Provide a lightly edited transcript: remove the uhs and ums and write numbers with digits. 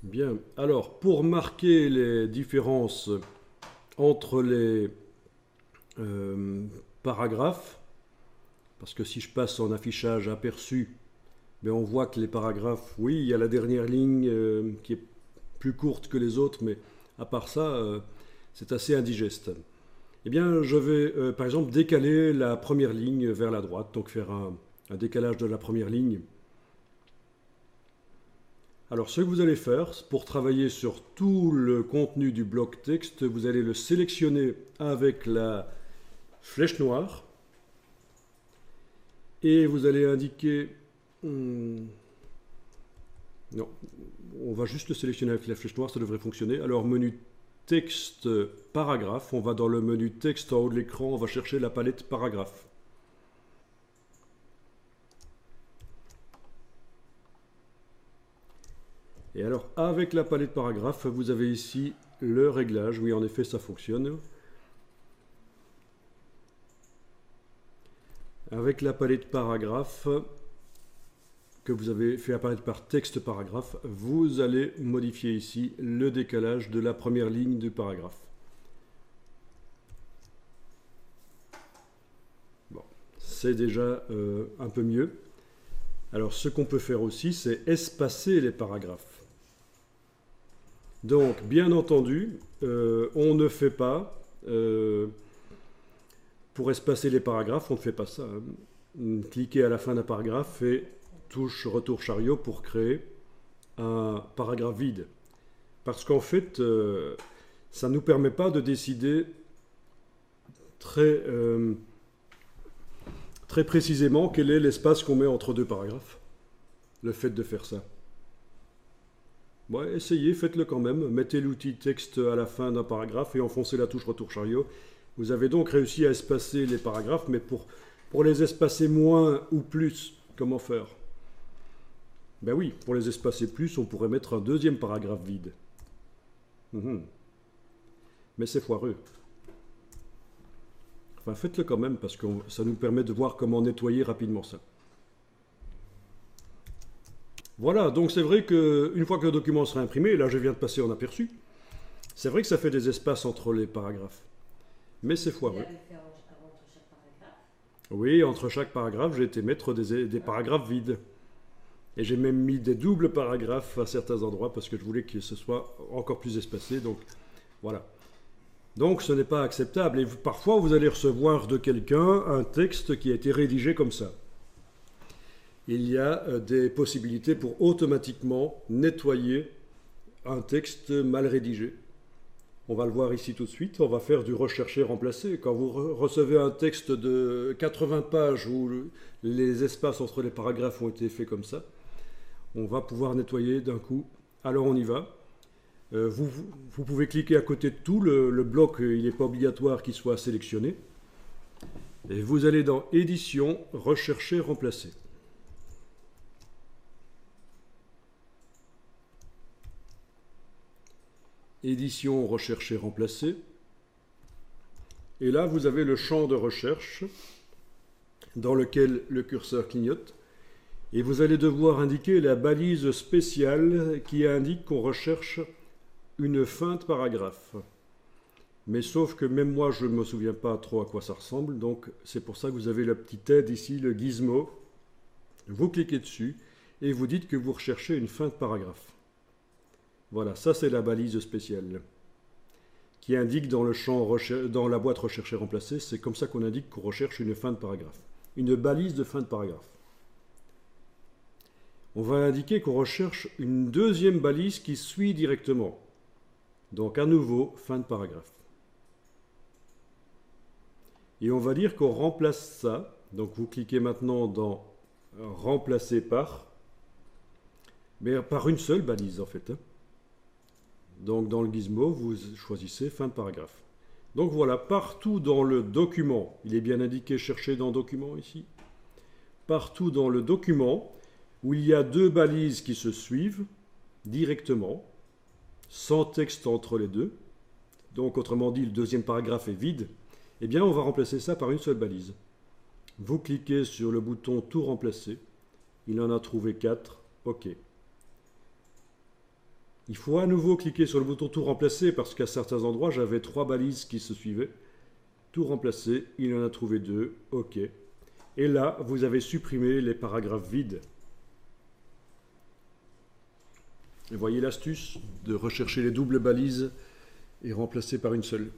Bien, alors pour marquer les différences entre les euh, paragraphes, parce que si je passe en affichage aperçu, ben on voit que les paragraphes, oui, il y a la dernière ligne qui est plus courte que les autres, mais à part ça, c'est assez indigeste. Eh bien, je vais par exemple décaler la première ligne vers la droite, donc faire un décalage de la première ligne. Alors, ce que vous allez faire, pour travailler sur tout le contenu du bloc texte, vous allez le sélectionner avec la flèche noire et vous allez indiquer... non, on va juste le sélectionner avec la flèche noire, ça devrait fonctionner. Alors, menu texte paragraphe, on va dans le menu texte en haut de l'écran, on va chercher la palette paragraphe. Et alors, avec la palette paragraphe, vous avez ici le réglage. Oui, en effet, ça fonctionne. Avec la palette paragraphe que vous avez fait apparaître par texte paragraphe, vous allez modifier ici le décalage de la première ligne du paragraphe. Bon, c'est déjà un peu mieux. Alors, ce qu'on peut faire aussi, c'est espacer les paragraphes. Donc, bien entendu, on ne fait pas, pour espacer les paragraphes, on ne fait pas ça. Cliquez à la fin d'un paragraphe et touche retour chariot pour créer un paragraphe vide. Parce qu'en fait, ça ne nous permet pas de décider très, très précisément quel est l'espace qu'on met entre deux paragraphes. Le fait de faire ça. Ouais, essayez, faites-le quand même. Mettez l'outil texte à la fin d'un paragraphe et enfoncez la touche retour chariot. Vous avez donc réussi à espacer les paragraphes, mais pour les espacer moins ou plus, comment faire? Ben oui, pour les espacer plus, on pourrait mettre un deuxième paragraphe vide. Mais c'est foireux. Enfin, faites-le quand même, parce que ça nous permet de voir comment nettoyer rapidement ça. Voilà, donc c'est vrai qu'une fois que le document sera imprimé, et là je viens de passer en aperçu, c'est vrai que ça fait des espaces entre les paragraphes. Mais c'est foireux. Entre chaque paragraphe. Oui, entre chaque paragraphe, j'ai été mettre des paragraphes vides. Et j'ai même mis des doubles paragraphes à certains endroits parce que je voulais que ce soit encore plus espacé. Donc voilà. Donc ce n'est pas acceptable. Et parfois, vous allez recevoir de quelqu'un un texte qui a été rédigé comme ça. Il y a des possibilités pour automatiquement nettoyer un texte mal rédigé. On va le voir ici tout de suite. On va faire du rechercher-remplacer. Quand vous recevez un texte de 80 pages où les espaces entre les paragraphes ont été faits comme ça, on va pouvoir nettoyer d'un coup. Alors on y va. Vous pouvez cliquer à côté de tout. Le bloc, il n'est pas obligatoire qu'il soit sélectionné. Et vous allez dans Édition, Rechercher, Remplacer. Édition, Rechercher, Remplacer. Et là, vous avez le champ de recherche dans lequel le curseur clignote. Et vous allez devoir indiquer la balise spéciale qui indique qu'on recherche une fin de paragraphe. Mais sauf que même moi, je ne me souviens pas trop à quoi ça ressemble, donc c'est pour ça que vous avez la petite aide ici, le gizmo. Vous cliquez dessus et vous dites que vous recherchez une fin de paragraphe. Voilà, ça c'est la balise spéciale qui indique dans le champ dans la boîte rechercher remplacer, c'est comme ça qu'on indique qu'on recherche une fin de paragraphe, une balise de fin de paragraphe. On va indiquer qu'on recherche une deuxième balise qui suit directement. Donc à nouveau, fin de paragraphe. Et on va dire qu'on remplace ça. Donc vous cliquez maintenant dans remplacer par, mais par une seule balise en fait. Donc dans le gizmo, vous choisissez fin de paragraphe. Donc voilà, partout dans le document, il est bien indiqué chercher dans document ici. Partout dans le document, où il y a deux balises qui se suivent directement, sans texte entre les deux, donc autrement dit le deuxième paragraphe est vide, eh bien on va remplacer ça par une seule balise. Vous cliquez sur le bouton tout remplacer, il en a trouvé 4, OK. Il faut à nouveau cliquer sur le bouton tout remplacer parce qu'à certains endroits, j'avais 3 balises qui se suivaient. Tout remplacer, il en a trouvé 2, OK. Et là, vous avez supprimé les paragraphes vides. Et voyez l'astuce de rechercher les doubles balises et remplacer par une seule.